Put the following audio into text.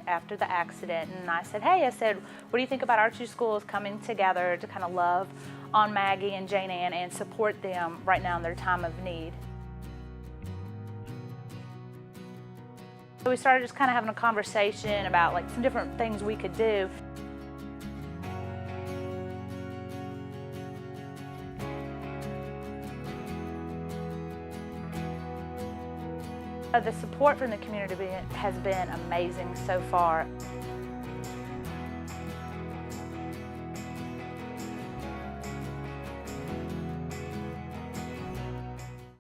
after the accident, and I said, hey, what do you think about our two schools coming together to kind of love on Maggie and Jane Ann and support them right now in their time of need? So we started just kind of having a conversation about like some different things we could do. The support from the community has been amazing so far.